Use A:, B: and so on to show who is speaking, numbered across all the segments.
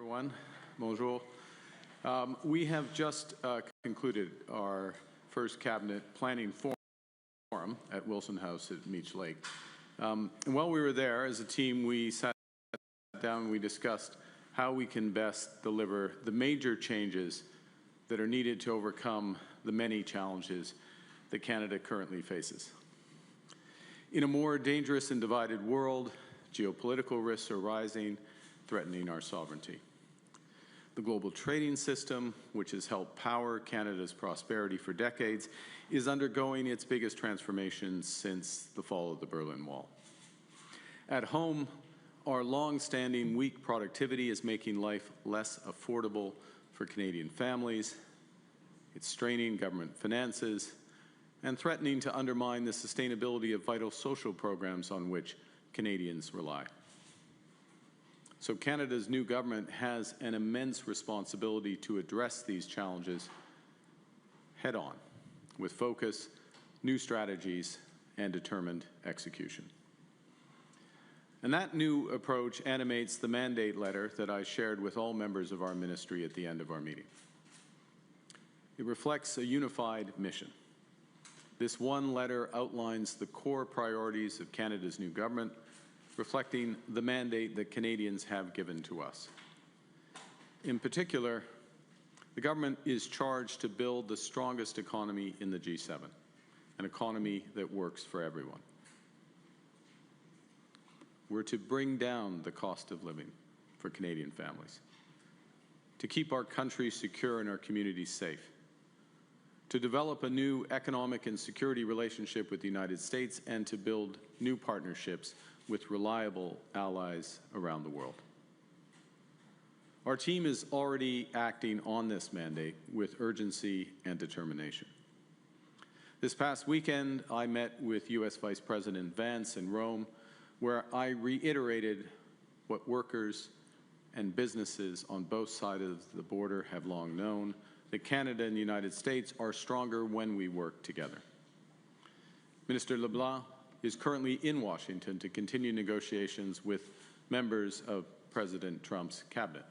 A: Everyone, bonjour. We have just concluded our first cabinet planning forum at Wilson House at Meech Lake. And while we were there as a team, we sat down and we discussed how we can best deliver the major changes that are needed to overcome the many challenges that Canada currently faces. In a more dangerous and divided world, geopolitical risks are rising, threatening our sovereignty. The global trading system, which has helped power Canada's prosperity for decades, is undergoing its biggest transformation since the fall of the Berlin Wall. At home, our long-standing weak productivity is making life less affordable for Canadian families. It's straining government finances and threatening to undermine the sustainability of vital social programs on which Canadians rely. So Canada's new government has an immense responsibility to address these challenges head-on, with focus, new strategies, and determined execution. And that new approach animates the mandate letter that I shared with all members of our ministry at the end of our meeting. It reflects a unified mission. This one letter outlines the core priorities of Canada's new government, reflecting the mandate that Canadians have given to us. In particular, the government is charged to build the strongest economy in the G7, an economy that works for everyone. We're to bring down the cost of living for Canadian families, to keep our country secure and our communities safe, to develop a new economic and security relationship with the United States, and to build new partnerships with reliable allies around the world. Our team is already acting on this mandate with urgency and determination. This past weekend, I met with U.S. Vice President Vance in Rome, where I reiterated what workers and businesses on both sides of the border have long known, that Canada and the United States are stronger when we work together. Minister LeBlanc is currently in Washington to continue negotiations with members of President Trump's cabinet.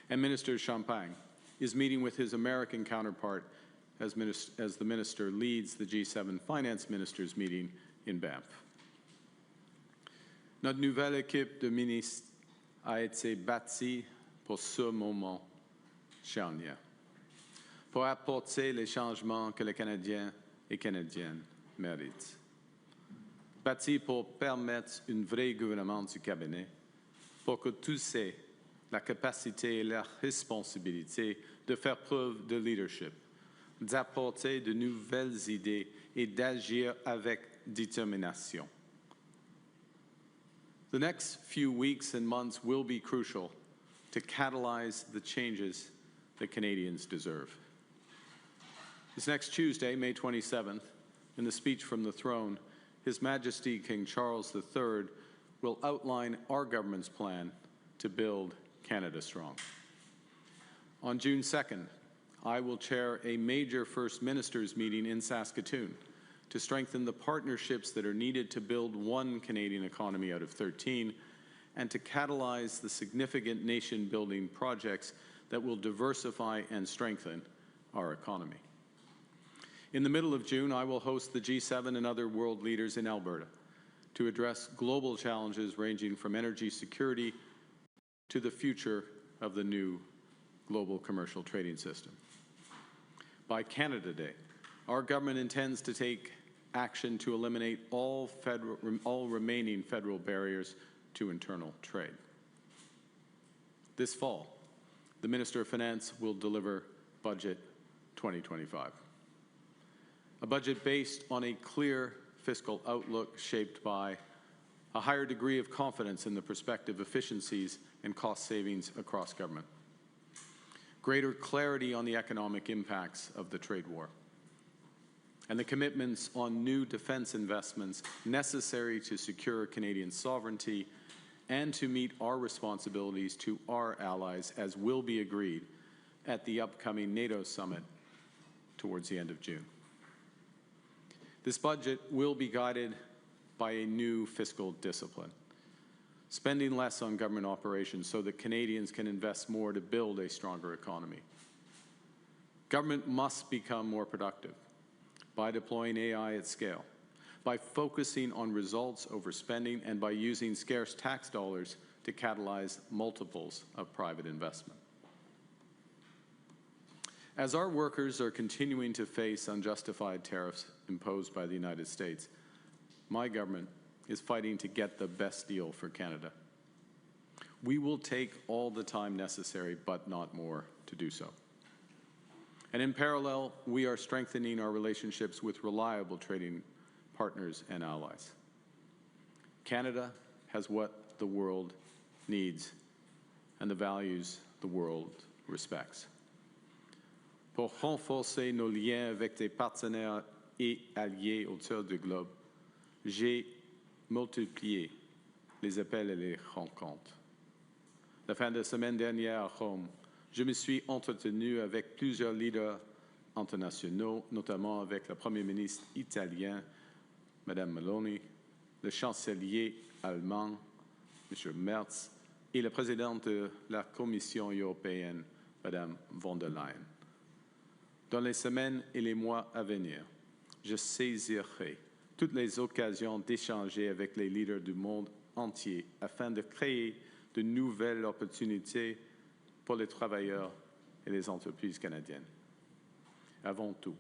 A: And Minister Champagne is meeting with his American counterpart as the minister leads the G7 finance ministers meeting in Banff. Notre nouvelle équipe de ministres a été bâtie pour ce moment charnière, pour apporter les changements que les Canadiens et Canadiennes méritent. Bâti pour permettre une vraie gouvernance du cabinet, pour que tous aient la capacité et la responsabilité de faire preuve de leadership, d'apporter de nouvelles idées et d'agir avec détermination. The next few weeks and months will be crucial to catalyze the changes that Canadians deserve. This next Tuesday, May 27th, in the speech from the throne, His Majesty King Charles III will outline our government's plan to build Canada strong. On June 2nd, I will chair a major First Ministers meeting in Saskatoon to strengthen the partnerships that are needed to build one Canadian economy out of 13 and to catalyze the significant nation-building projects that will diversify and strengthen our economy. In the middle of June, I will host the G7 and other world leaders in Alberta to address global challenges ranging from energy security to the future of the new global commercial trading system. By Canada Day, our government intends to take action to eliminate all remaining federal barriers to internal trade. This fall, the Minister of Finance will deliver Budget 2025. A budget based on a clear fiscal outlook shaped by a higher degree of confidence in the prospective efficiencies and cost savings across government, greater clarity on the economic impacts of the trade war, and the commitments on new defense investments necessary to secure Canadian sovereignty and to meet our responsibilities to our allies, as will be agreed at the upcoming NATO summit towards the end of June. This budget will be guided by a new fiscal discipline, spending less on government operations so that Canadians can invest more to build a stronger economy. Government must become more productive by deploying AI at scale, by focusing on results over spending, and by using scarce tax dollars to catalyze multiples of private investment. As our workers are continuing to face unjustified tariffs imposed by the United States, my government is fighting to get the best deal for Canada. We will take all the time necessary, but not more, to do so. And in parallel, we are strengthening our relationships with reliable trading partners and allies. Canada has what the world needs and the values the world respects. Pour renforcer nos liens avec des partenaires et alliés autour du globe, j'ai multiplié les appels et les rencontres. La fin de semaine dernière à Rome, je me suis entretenu avec plusieurs leaders internationaux, notamment avec le Premier ministre italien, Mme Meloni, le chancelier allemand, M. Merz, et le président de la Commission européenne, Mme von der Leyen. Dans les semaines et les mois à venir, je saisirai toutes les occasions d'échanger avec les leaders du monde entier afin de créer de nouvelles opportunités pour les travailleurs et les entreprises canadiennes. Avant tout,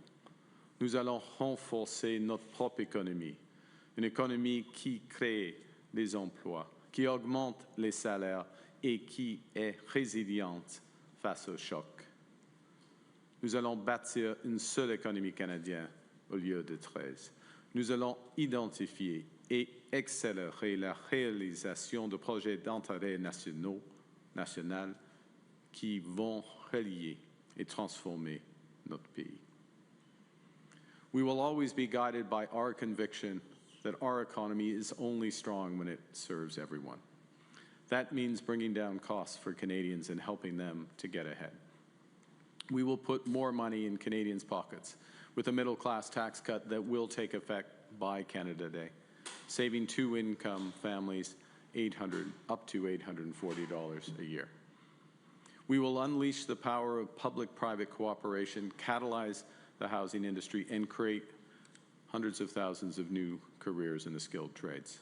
A: nous allons renforcer notre propre économie, une économie qui crée des emplois, qui augmente les salaires et qui est résiliente face aux chocs. Nous allons bâtir une seule économie canadienne au lieu de 13. Nous allons identifier et accélérer la réalisation de projets d'intérêt national qui vont relier et transformer notre pays. We will always be guided by our conviction that our economy is only strong when it serves everyone. That means bringing down costs for Canadians and helping them to get ahead. We will put more money in Canadians' pockets with a middle-class tax cut that will take effect by Canada Day, saving two-income families up to $840 a year. We will unleash the power of public-private cooperation, catalyze the housing industry, and create hundreds of thousands of new careers in the skilled trades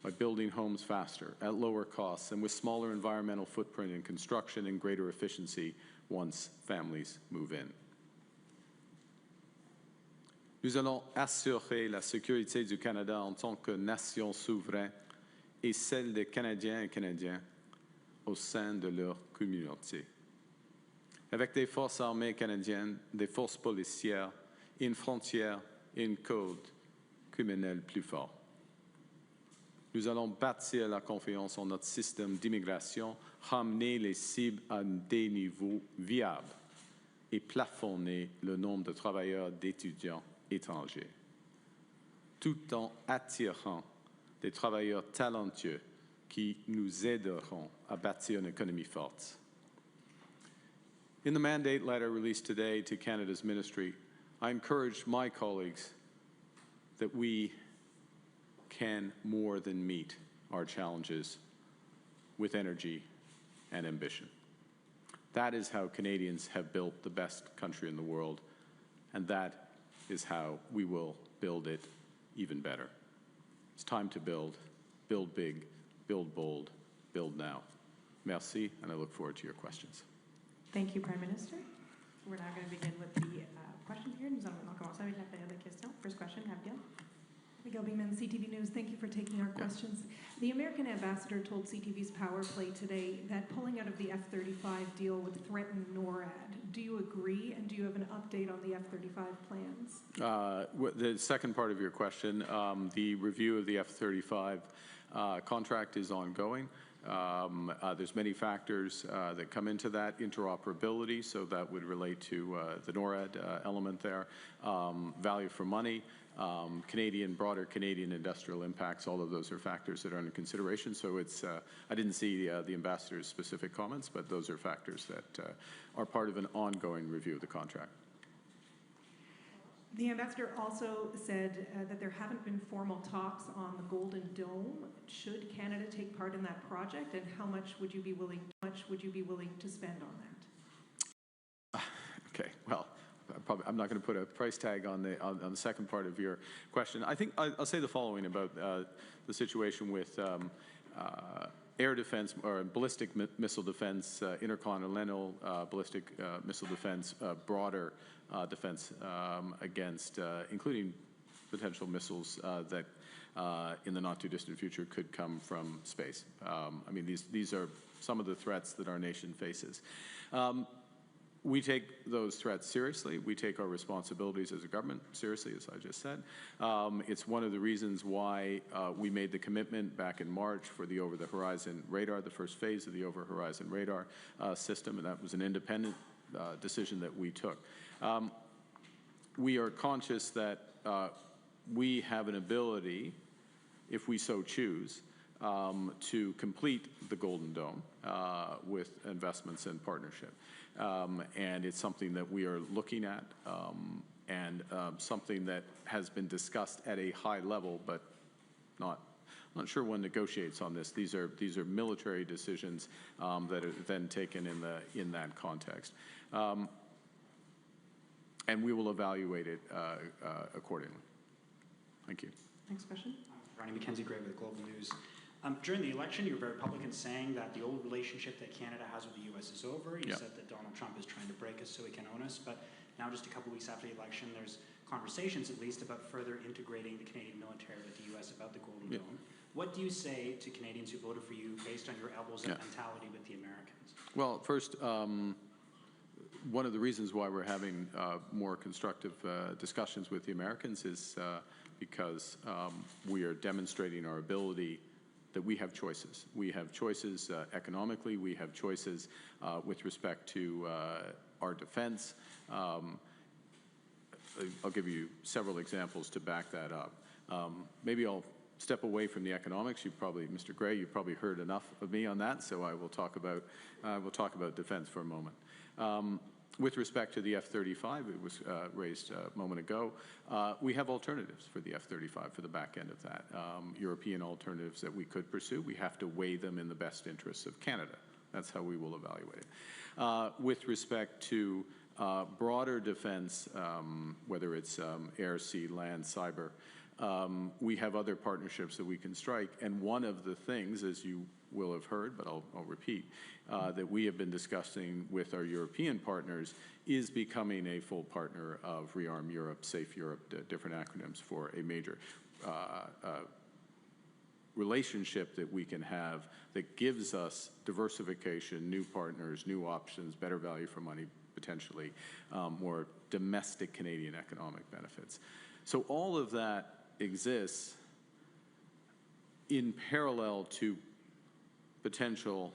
A: by building homes faster, at lower costs, and with smaller environmental footprint in construction and greater efficiency once families move in. Nous allons assurer la sécurité du Canada en tant que nation souveraine et celle des Canadiens et Canadiennes au sein de leur communauté. Avec des forces armées canadiennes, des forces policières, une frontière et un code criminel plus fort. Nous allons bâtir la confiance en notre système d'immigration, ramener les cibles à des niveaux viables et plafonner le nombre de travailleurs d'étudiants étrangers, tout en attirant des travailleurs talentueux qui nous aideront à bâtir une économie forte. In the mandate letter released today to Canada's ministry, I encourage my colleagues that we can more than meet our challenges with energy and ambition. That is how Canadians have built the best country in the world, and that is how we will build it even better. It's time to build big, build bold, build now. Merci, and I look forward to your questions.
B: Thank you, Prime Minister. We're now going to begin with the questions here. Nous allons commencer avec la période de questions. First question, Abigail.
C: Abigail Beeman, CTV News. Thank you for taking our questions. The American ambassador told CTV's Power Play today that pulling out of the F-35 deal would threaten NORAD. Do you agree, and do you have an update on the F-35 plans?
A: The second part of your question, the review of the F-35 contract is ongoing. There's many factors that come into that. Interoperability, so that would relate to the NORAD element there. Value for money, broader Canadian industrial impacts, all of those are factors that are under consideration. So it's, I didn't see the ambassador's specific comments, but those are factors that are part of an ongoing review of the contract.
C: The ambassador also said that there haven't been formal talks on the Golden Dome. Should Canada take part in that project, and how much would you be willing to spend on that?
A: Okay, well, I'm not going to put a price tag on the second part of your question. I think I'll say the following about the situation with air defense or ballistic missile defense, intercontinental ballistic missile defense, broader defense against, including potential missiles that in the not too distant future could come from space. I mean, these are some of the threats that our nation faces. We take those threats seriously. We take our responsibilities as a government seriously, as I just said. It's one of the reasons why we made the commitment back in March for the over-the-horizon radar, the first phase of the over-horizon radar system, and that was an independent decision that we took. We are conscious that we have an ability, if we so choose, to complete the Golden Dome with investments and partnership. And it's something that we are looking at and something that has been discussed at a high level, but I'm not sure one negotiates on this. These are military decisions that are then taken in that context. And we will evaluate it accordingly. Thank you.
B: Next question.
D: Ronnie Mackenzie Gray with Global News. During the election, you were very public in saying that the old relationship that Canada has with the U.S. is over. You said that Donald Trump is trying to break us so he can own us. But now, just a couple weeks after the election, there's conversations, at least, about further integrating the Canadian military with the U.S. about the Golden Dome. What do you say to Canadians who voted for you based on your elbows up mentality with the Americans?
A: Well, first, one of the reasons why we're having more constructive discussions with the Americans is because we are demonstrating our ability that we have choices. We have choices economically. We have choices with respect to our defense. I'll give you several examples to back that up. Maybe I'll step away from the economics. Mr. Gray, you've probably heard enough of me on that, so I will talk about defense for a moment. With respect to the F-35, it was raised a moment ago, we have alternatives for the F-35 for the back end of that. European alternatives that we could pursue. We have to weigh them in the best interests of Canada. That's how we will evaluate it. With respect to broader defense, whether it's air, sea, land, cyber, we have other partnerships that we can strike. And one of the things, as you will have heard, but I'll repeat, that we have been discussing with our European partners is becoming a full partner of Rearm Europe, Safe Europe, different acronyms for a major relationship that we can have that gives us diversification, new partners, new options, better value for money, potentially more domestic Canadian economic benefits. So all of that exists in parallel to potential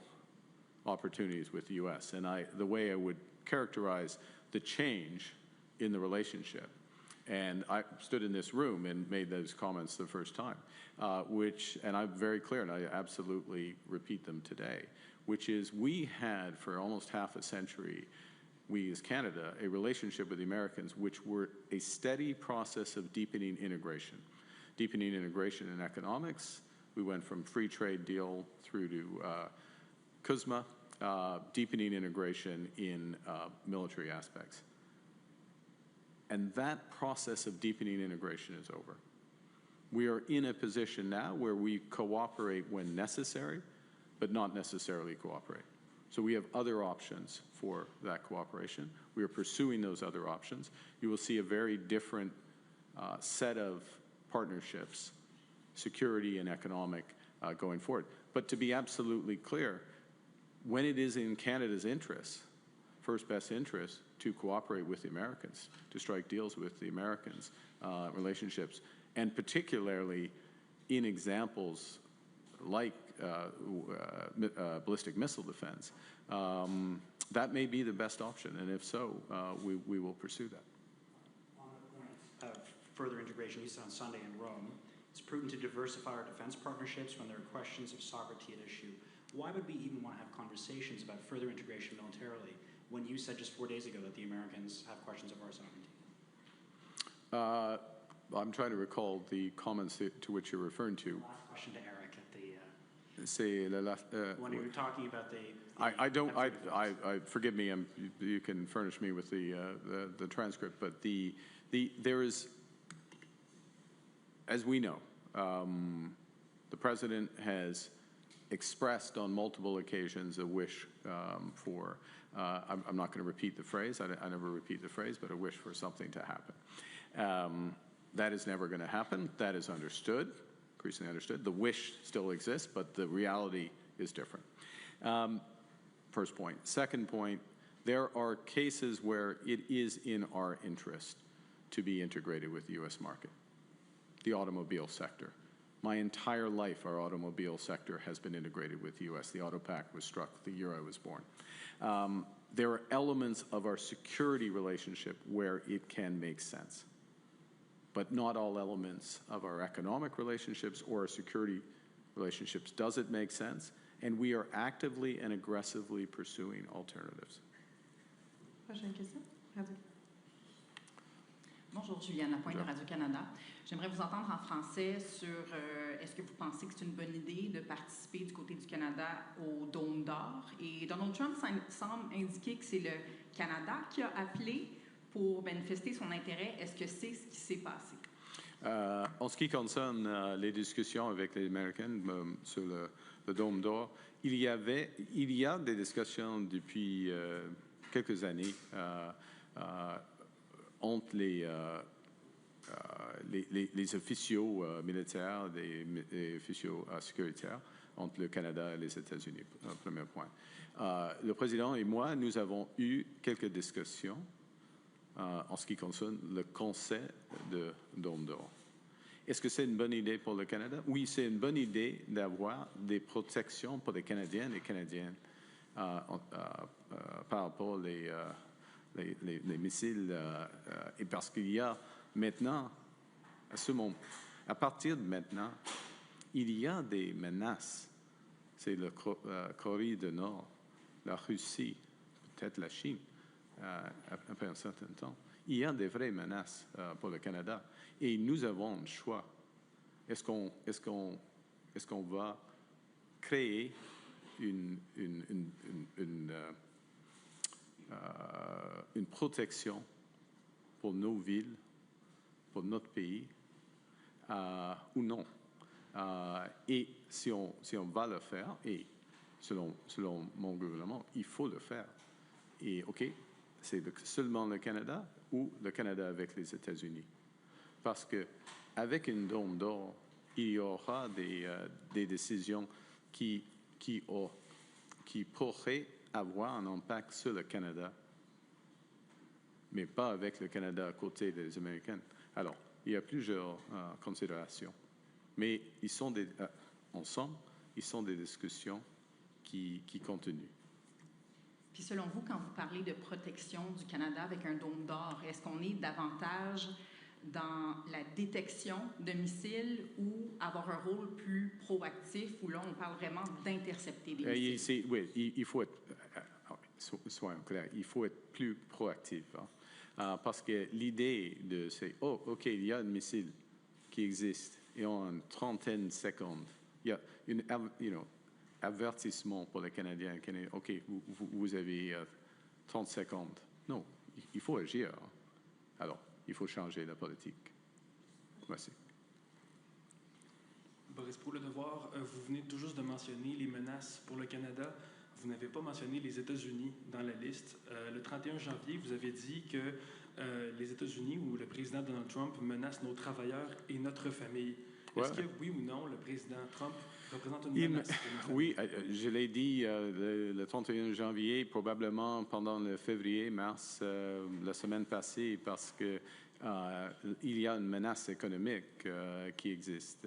A: opportunities with the U.S. And the way I would characterize the change in the relationship, and I stood in this room and made those comments the first time, and I'm very clear, and I absolutely repeat them today, which is we had for almost half a century, we as Canada, a relationship with the Americans which were a steady process of deepening integration. Deepening integration in economics. We went from free trade deal through to CUSMA, deepening integration in military aspects. And that process of deepening integration is over. We are in a position now where we cooperate when necessary, but not necessarily cooperate. So we have other options for that cooperation. We are pursuing those other options. You will see a very different set of partnerships, security and economic, going forward. But to be absolutely clear, when it is in Canada's interest, first best interest, to cooperate with the Americans, to strike deals with the Americans, relationships, and particularly in examples like ballistic missile defense, that may be the best option, and if so, we will pursue that.
D: On the point of further integration, you said on Sunday in Rome, it's prudent to diversify our defense partnerships when there are questions of sovereignty at issue. Why would we even want to have conversations about further integration militarily when you said just 4 days ago that the Americans have questions of our sovereignty?
A: I'm trying to recall the comments to which you're referring to.
D: Last question to Eric at the,
A: C'est
D: when you were talking about the
A: I don't.
D: F-35s.
A: Forgive me. You can furnish me with the transcript. But there is, as we know, the president has expressed on multiple occasions a wish for. I'm not going to repeat the phrase. I never repeat the phrase, but a wish for something to happen. That is never going to happen. That is understood, increasingly understood. The wish still exists, but the reality is different. First point. Second point, there are cases where it is in our interest to be integrated with the U.S. market. The automobile sector. My entire life, our automobile sector has been integrated with the U.S. The Auto Pact was struck the year I was born. There are elements of our security relationship where it can make sense. But not all elements of our economic relationships or our security relationships does it make sense, and we are actively and aggressively pursuing alternatives.
B: Prochaine question. Vas-y.
E: Bonjour, Juliane Lapointe de Radio-Canada. J'aimerais vous entendre en français sur est-ce que vous pensez que c'est une bonne idée de participer du côté du Canada au Dôme d'or? Et Donald Trump semble indiquer que c'est le Canada qui a appelé pour manifester son intérêt. Est-ce que c'est ce qui s'est passé?
A: En ce qui concerne les discussions avec les Américains sur le Dôme d'or, il y a des discussions depuis quelques années entre les officiaux militaires, les officiaux sécuritaires, entre le Canada et les États-Unis, premier point. Le président et moi, nous avons eu quelques discussions en ce qui concerne le concept de Dôme d'or. Est-ce que c'est une bonne idée pour le Canada? Oui, c'est une bonne idée d'avoir des protections pour les Canadiens et les Canadiennes par rapport les missiles. Et parce qu'il y a maintenant, à partir de maintenant, il y a des menaces. C'est le Corée du Nord, la Russie, peut-être la Chine. Après un certain temps, il y a des vraies menaces pour le Canada et nous avons un choix. Est-ce qu'on va créer une protection pour nos villes, pour notre pays, ou non? Et si on va le faire, et selon mon gouvernement, il faut le faire. Et OK, c'est seulement le Canada ou le Canada avec les États-Unis? Parce qu'avec une Dôme d'or, il y aura des décisions qui pourraient avoir un impact sur le Canada, mais pas avec le Canada à côté des Américains. Alors, il y a plusieurs considérations. Mais ensemble, ils sont des discussions qui continuent.
E: Puis selon vous, quand vous parlez de protection du Canada avec un dôme d'or, est-ce qu'on est davantage dans la détection de missiles ou avoir un rôle plus proactif où là, on parle vraiment d'intercepter des missiles?
A: Oui, il faut être, soyons clairs, il faut être plus proactif. Hein? Parce que l'idée c'est, OK, il y a un missile qui existe et en une trentaine de secondes, il y a avertissement pour les Canadiens. OK, vous avez 30 secondes. Non, il faut agir. Alors, il faut changer la politique. Merci.
F: Boris, pour le devoir, vous venez tout juste de mentionner les menaces pour le Canada. Vous n'avez pas mentionné les États-Unis dans la liste. Le 31 janvier, vous avez dit que les États-Unis ou le président Donald Trump menace nos travailleurs et notre famille. Est-ce que, oui ou non, le président Trump représente une menace?
A: Oui, je l'ai dit le 31 janvier, probablement pendant le février-mars, la semaine passée, parce que il y a une menace économique qui existe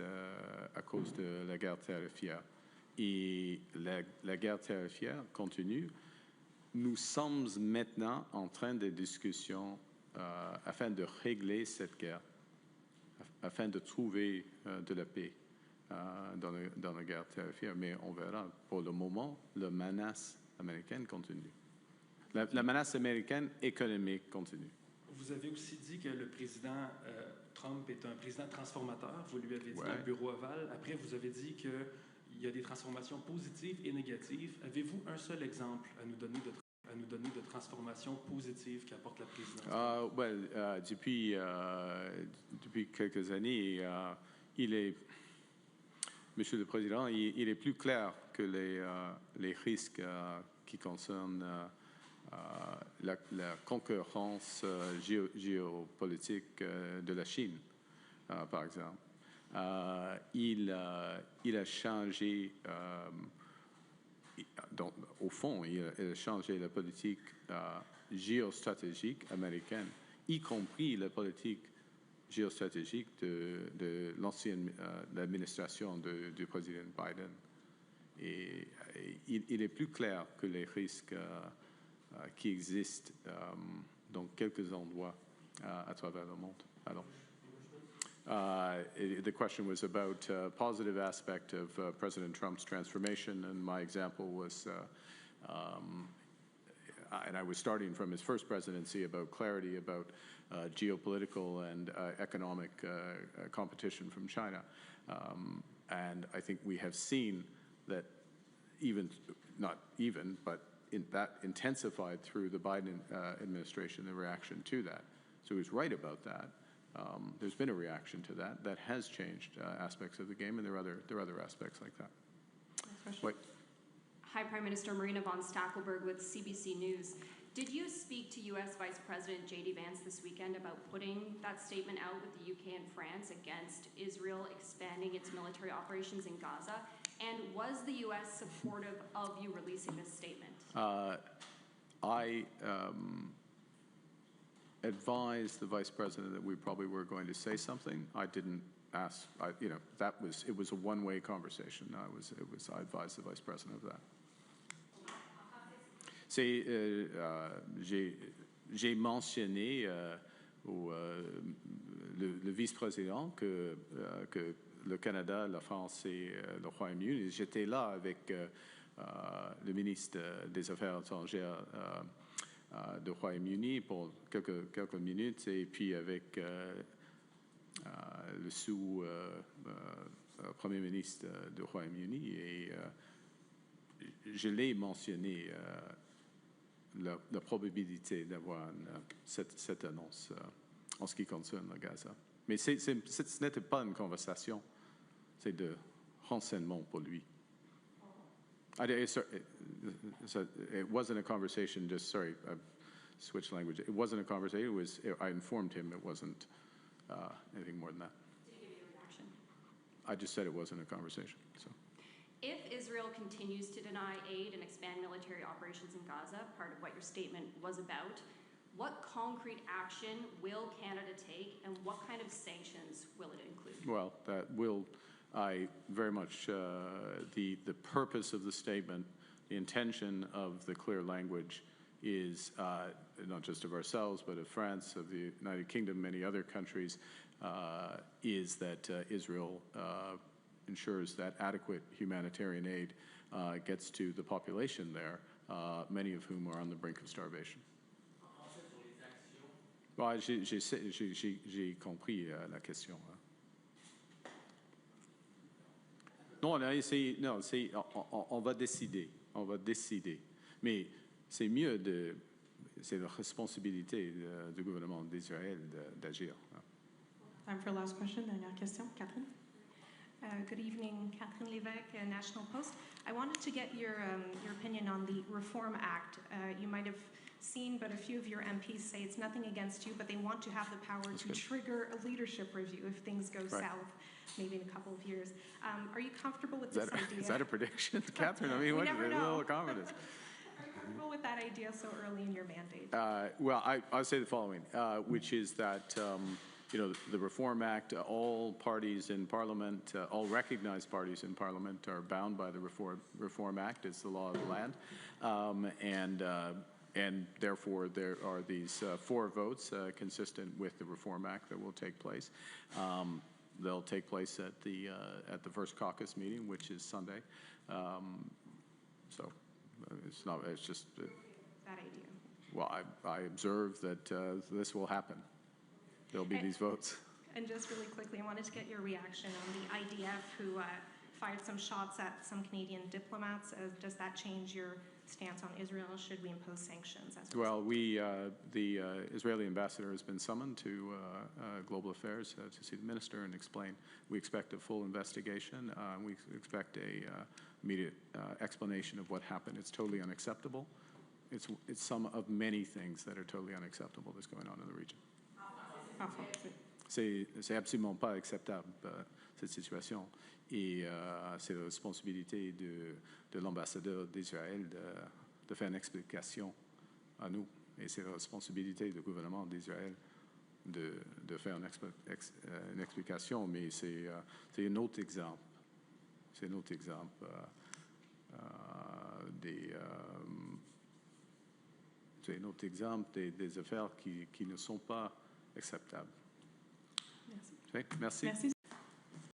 A: à cause de la guerre tarifaire. Et la guerre tarifaire continue. Nous sommes maintenant en train de discussions afin de régler cette guerre, afin de trouver de la paix dans la guerre tarifaire. Mais on verra. Pour le moment, la menace américaine continue. La menace américaine économique continue.
F: vous avez aussi dit que le président Trump est un président transformateur. Vous lui avez dit dans le bureau Oval. Après, vous avez dit qu'il y a des transformations positives et négatives. Avez-vous un seul exemple à nous donner de transformation positive qu'apporte la présidence?
A: Depuis quelques années, Monsieur le Président, il est plus clair que les risques qui concernent la concurrence géopolitique de la Chine, par exemple. Il a changé, donc, au fond, il a changé la politique géostratégique américaine, y compris la politique géostratégique de l'ancienne administration du président Biden. Et il est plus clair que les risques qui existent dans quelques endroits à travers le monde. Alors, the question was about positive aspect of President Trump's transformation, and my example was, and I was starting from his first presidency, about clarity about geopolitical and economic competition from China. And I think we have seen that but that intensified through the Biden administration, the reaction to that. So he was right about that. There's been a reaction to that. That has changed aspects of the game, and there are other aspects like that.
B: Next question.
G: Hi, Prime Minister. Marina von Stackelberg with CBC News. Did you speak to U.S. Vice President J.D. Vance this weekend about putting that statement out with the UK and France against Israel expanding its military operations in Gaza? And was the U.S. supportive of you releasing this statement?
A: I advised the Vice President that we probably were going to say something. I didn't ask. It was a one-way conversation. I advised the Vice President of that. J'ai mentionné le vice-président que le Canada, la France et le Royaume-Uni. J'étais là avec le ministre des Affaires étrangères du Royaume-Uni pour quelques minutes, et puis avec le sous-premier ministre du Royaume-Uni, et je l'ai mentionné la probabilité d'avoir cette annonce en ce qui concerne le Gaza. Mais ce n'était pas une conversation, c'est de renseignement pour lui. It wasn't a conversation, I switched language. It wasn't a conversation, I informed him it wasn't anything more than that.
G: Did he give you a reaction?
A: I just said it wasn't a conversation, so.
G: If Israel continues to deny aid and expand military operations in Gaza, part of what your statement was about, what concrete action will Canada take, and what kind of sanctions will it include?
A: Well, I very much, the purpose of the statement, the intention of the clear language is not just of ourselves, but of France, of the United Kingdom, many other countries, is that Israel ensures that adequate humanitarian aid gets to the population there, many of whom are on the brink of starvation. Well, j'ai compris la question. Non, on a essayé. Non, on va décider. Mais c'est mieux c'est la responsabilité du gouvernement d'Israël d'agir.
B: Time for last question. Dernière question. Catherine.
C: Good evening, Catherine Lévesque, National Post. I wanted to get your opinion on the Reform Act. You might have seen, but a few of your MPs say it's nothing against you, but they want to have the power to trigger a leadership review if things go south, maybe in a couple of years. Are you comfortable with this idea?
A: Is that a prediction, Catherine? I mean, what is a little confidence?
C: Are you comfortable with that idea so early in your mandate?
A: Well, I'll say the following, which is that the Reform Act, all parties in Parliament, all recognized parties in Parliament are bound by the Reform Act. It's the law of the land. And therefore, there are these 4 votes consistent with the Reform Act that will take place. They'll take place at the first caucus meeting, which is Sunday. So it's just...
C: that idea.
A: well, I observe that this will happen. There'll be these votes.
H: And just really quickly, I wanted to get your reaction on the IDF who fired some shots at some Canadian diplomats. Does that change your stance on Israel? Should we impose sanctions?
A: Well, the Israeli ambassador has been summoned to Global Affairs to see the minister and explain. We expect a full investigation. We expect a immediate explanation of what happened. It's totally unacceptable. It's some of many things that are totally unacceptable that's going on in the region. C'est absolument pas acceptable, cette situation. Et c'est la responsabilité de l'ambassadeur d'Israël de faire une explication à nous. Et c'est la responsabilité du gouvernement d'Israël de faire une explication. Mais c'est un autre exemple. C'est un autre exemple c'est un autre exemple des affaires qui ne sont pas acceptables.
C: Merci.
A: Merci.
C: Merci.